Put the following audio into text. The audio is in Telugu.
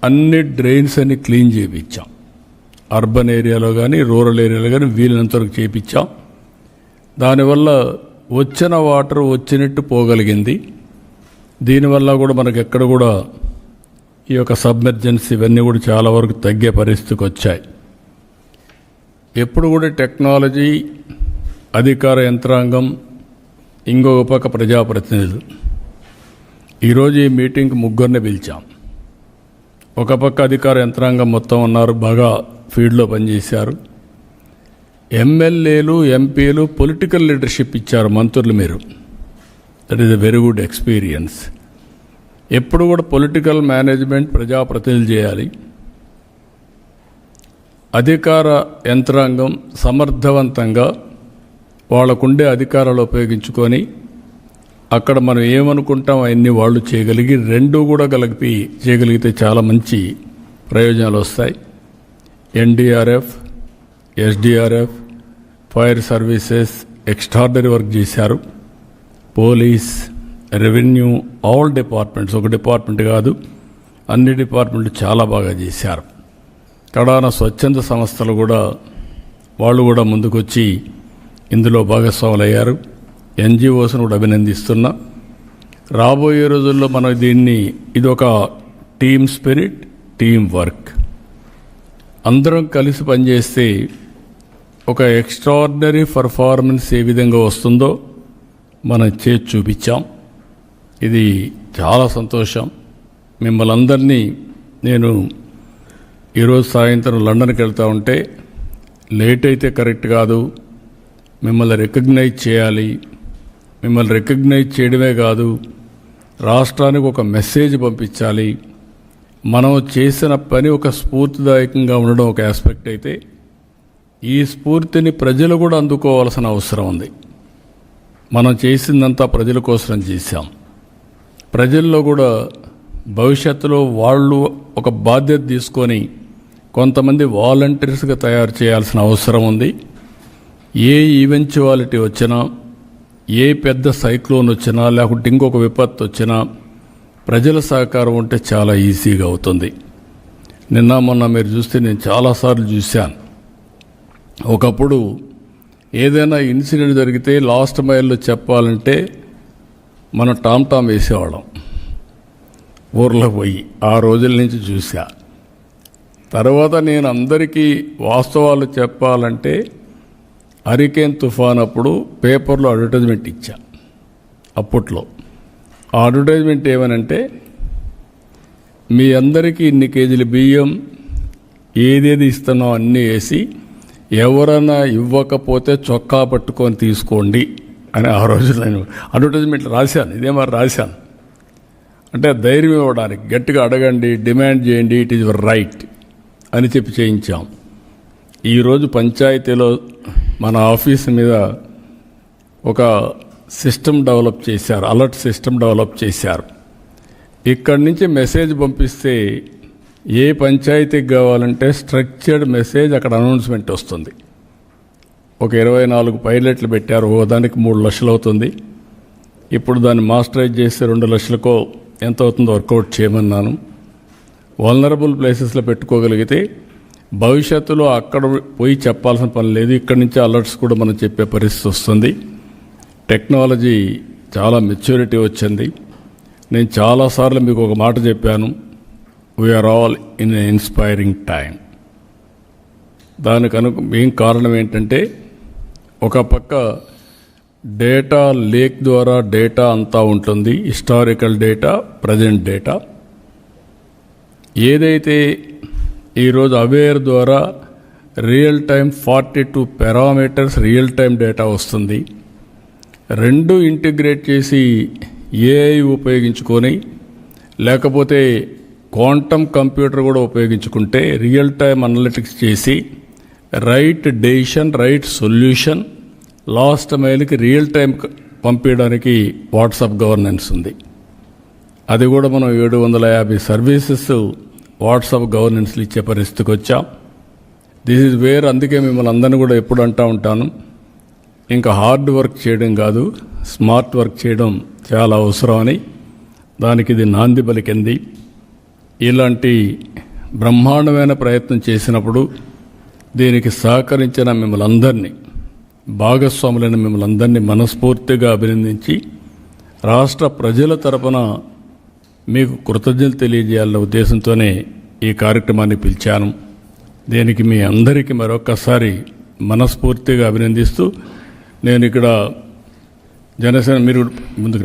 అన్ని డ్రైన్స్ అన్ని క్లీన్ చేయించాం. అర్బన్ ఏరియాలో కానీ రూరల్ ఏరియాలో కానీ వీలైనంతవరకు చేయించాం. దానివల్ల వచ్చిన వాటర్ వచ్చినట్టు పోగలిగింది. దీనివల్ల కూడా మనకు ఎక్కడ కూడా ఈ యొక్క సబ్మెర్జెన్సీ ఇవన్నీ కూడా చాలా వరకు తగ్గే పరిస్థితికి వచ్చాయి. ఎప్పుడు కూడా టెక్నాలజీ, అధికార యంత్రాంగం, ఇంకొక పక్క ప్రజాప్రతినిధులు. ఈరోజు ఈ మీటింగ్కి ముగ్గురిని పిలిచాం. ఒక పక్క అధికార యంత్రాంగం మొత్తం ఉన్నారు, బాగా ఫీల్డ్లో పనిచేశారు. ఎమ్మెల్యేలు, ఎంపీలు పొలిటికల్ లీడర్షిప్ ఇచ్చారు మంత్రులు. మీరు that is a very good experience. ఎప్పుడు కూడా పొలిటికల్ మేనేజ్మెంట్ ప్రజాప్రతినిధులు చేయాలి. అధికార యంత్రాంగం సమర్థవంతంగా వాళ్ళకుండే అధికారాలు ఉపయోగించుకొని అక్కడ మనం ఏమనుకుంటాం అవన్నీ వాళ్ళు చేయగలిగి రెండూ కూడా కలిపి చేయగలిగితే చాలా మంచి ప్రయోజనాలు వస్తాయి. NDRF, SDRF, fire services extraordinary work చేశారు. పోలీస్, రెవెన్యూ, ఆల్ డిపార్ట్మెంట్స్, ఒక డిపార్ట్మెంట్ కాదు అన్ని డిపార్ట్మెంట్లు చాలా బాగా చేశారు. కడాన స్వచ్ఛంద సంస్థలు కూడా వాళ్ళు కూడా ముందుకొచ్చి ఇందులో భాగస్వాములు అయ్యారు. ఎన్జిఓస్ను కూడా అభినందిస్తున్నా. రాబోయే రోజుల్లో మనం ఇది ఒక టీమ్ స్పిరిట్, టీమ్ వర్క్. అందరం కలిసి పనిచేస్తే ఒక ఎక్స్ట్రాడినరీ పర్ఫార్మెన్స్ ఏ విధంగా వస్తుందో మనం చేసి చూపించాం. ఇది చాలా సంతోషం. మిమ్మల్ని అందరినీ నేను ఈరోజు సాయంత్రం లండన్కి వెళ్తూ ఉంటే లేట్ అయితే కరెక్ట్ కాదు, మిమ్మల్ని రికగ్నైజ్ చేయాలి. మిమ్మల్ని రికగ్నైజ్ చేయడమే కాదు, రాష్ట్రానికి ఒక మెసేజ్ పంపించాలి. మనం చేసిన పని ఒక స్ఫూర్తిదాయకంగా ఉండడం ఒక ఆస్పెక్ట్ అయితే, ఈ స్ఫూర్తిని ప్రజలు కూడా అందుకోవాల్సిన అవసరం ఉంది. మనం చేసిందంతా ప్రజల కోసం చేశాం. ప్రజల్లో కూడా భవిష్యత్తులో వాళ్ళు ఒక బాధ్యత తీసుకొని కొంతమంది వాలంటీర్స్గా తయారు చేయాల్సిన అవసరం ఉంది. ఏ ఈవెంచువాలిటీ వచ్చినా, ఏ పెద్ద సైక్లోన్ వచ్చినా, లేకుంటే ఇంకొక విపత్తు వచ్చినా ప్రజల సహకారం ఉంటే చాలా ఈజీగా అవుతుంది. నిన్న మొన్న మీరు చూస్తే నేను చాలాసార్లు చూశాను. ఒకప్పుడు ఏదైనా ఇన్సిడెంట్ జరిగితే లాస్ట్ మైల్లో చెప్పాలంటే మనం టామ్ వేసేవాళ్ళం ఊర్లో పోయి. ఆ రోజుల నుంచి చూసా. తర్వాత నేను అందరికీ వాస్తవాలు చెప్పాలంటే హరికేన్ తుఫాన్ అప్పుడు పేపర్లో అడ్వర్టైజ్మెంట్ ఇచ్చా. అప్పట్లో ఆ అడ్వర్టైజ్మెంట్ ఏమనంటే, మీ అందరికీ ఇన్ని కేజీల బియ్యం ఏదేది ఇస్తున్నాం అన్నీ వేసి ఎవరైనా ఇవ్వకపోతే చొక్కా పట్టుకొని తీసుకోండి అని ఆ రోజు నేను అడ్వర్టైజ్మెంట్ రాశాను. ఇదే మరి రాశాను. అంటే ధైర్యం ఇవ్వడానికి, గట్టిగా అడగండి, డిమాండ్ చేయండి, ఇట్ ఈజ్ యువర్ రైట్ అని చెప్పి చేయించాం. ఈరోజు పంచాయతీలో మన ఆఫీస్ మీద ఒక సిస్టమ్ డెవలప్ చేశారు, అలర్ట్ సిస్టమ్ డెవలప్ చేశారు. ఇక్కడి నుంచి మెసేజ్ పంపిస్తే ఏ పంచాయతీకి కావాలంటే స్ట్రక్చర్డ్ మెసేజ్ అక్కడ అనౌన్స్మెంట్ వస్తుంది. ఒక 24 పైలట్లు పెట్టారు. దానికి 3 లక్షలు అవుతుంది. ఇప్పుడు దాన్ని మాస్టరైజ్ చేస్తే 2 లక్షలకో ఎంత అవుతుందో వర్కౌట్ చేయమన్నాను. వల్నరబుల్ ప్లేసెస్లో పెట్టుకోగలిగితే భవిష్యత్తులో అక్కడ పోయి చెప్పాల్సిన పని లేదు. ఇక్కడి నుంచి అలర్ట్స్ కూడా మనం చెప్పే పరిస్థితి వస్తుంది. టెక్నాలజీ చాలా మెచ్యూరిటీ వచ్చింది. నేను చాలాసార్లు మీకు ఒక మాట చెప్పాను, we are all in a inspiring time. దానికి మెయిన్ కారణం ఏంటంటే, ఒక పక్క డేటా లేక్ ద్వారా డేటా అంతా ఉంటుంది, హిస్టారికల్ డేటా, ప్రజెంట్ డేటా. ఏదైతే ఈరోజు అవేర్ ద్వారా real time 42 parameters real time data వస్తుంది. రెండు ఇంటిగ్రేట్ చేసి ఏఐ ఉపయోగించుకొని, లేకపోతే క్వాంటమ్ కంప్యూటర్ కూడా ఉపయోగించుకుంటే రియల్ టైం అనలిటిక్స్ చేసి right decision, right solution last మైల్కి రియల్ టైం పంపించడానికి వాట్సాప్ గవర్నెన్స్ ఉంది. అది కూడా మనం 750 సర్వీసెస్ వాట్సాప్ గవర్నెన్స్లు ఇచ్చే పరిస్థితికి వచ్చాం. This is where. అందుకే మిమ్మల్ని అందరినీ కూడా ఎప్పుడు అంటూ ఉంటాను, ఇంకా హార్డ్ వర్క్ చేయడం కాదు, స్మార్ట్ వర్క్ చేయడం చాలా అవసరం అని. దానికి ఇది నాంది పలికింది. ఇలాంటి బ్రహ్మాండమైన ప్రయత్నం చేసినప్పుడు దీనికి సహకరించిన మిమ్మల్ని అందరినీ, భాగస్వాములైన మిమ్మల్ని అందరినీ మనస్ఫూర్తిగా అభినందించి రాష్ట్ర ప్రజల తరపున మీకు కృతజ్ఞతలు తెలియజేయాలన్న ఉద్దేశంతోనే ఈ కార్యక్రమాన్ని పిలిచాను. దీనికి మీ అందరికీ మరొక్కసారి మనస్ఫూర్తిగా అభినందిస్తూ నేను ఇక్కడ జనసేన మీరు ముందుకు